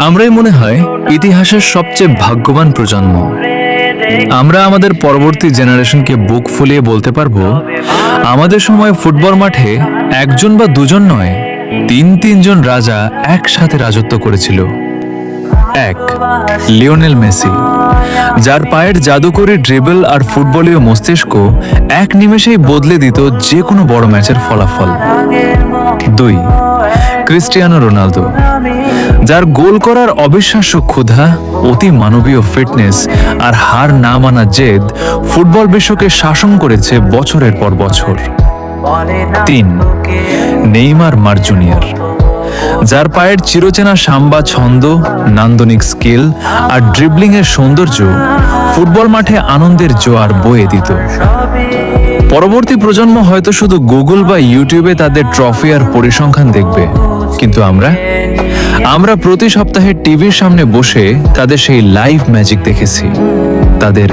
আমরাই মনে হয় ইতিহাসের সবচেয়ে ভাগ্যবান প্রজন্ম। আমরা আমাদের পরবর্তী জেনারেশনকে বুক ফুলিয়ে বলতে পারবো, আমাদের সময় ফুটবল মাঠে একজন বা দুজন নয়, তিনজন রাজা একসাথে রাজত্ব করেছিল। এক, লিওনেল মেসি, যার পায়ের জাদুকরী ড্রিবল আর ফুটবলীয় মস্তিষ্ক এক নিমেষেই বদলে দিত যে কোনো বড় ম্যাচের ফলাফল। দুই, ক্রিস্টিয়ানো রোনালদো, যার গোল করার অবিশ্বাস্য ক্ষুধা, অতি মানবীয় ফিটনেস আর হার না মানা জেদ ফুটবল বিশ্বকে শাসন করেছে বছরের পর বছর। তিন, নেইমার জুনিয়র, যার পায়ের চিরচেনা সাম্বা ছন্দ, নান্দনিক স্কিল আর ড্রিবলিং এর সৌন্দর্য ফুটবল মাঠে আনন্দের জোয়ার বয়ে দিত। পরবর্তী প্রজন্ম হয়তো শুধু গুগল বা ইউটিউবে তাদের ট্রফি আর পরিসংখ্যান দেখবে, কিন্তু আমরা প্রতি সপ্তাহে টিভির সামনে বসে তাদের সেই লাইভ ম্যাজিক দেখেছি। তাদের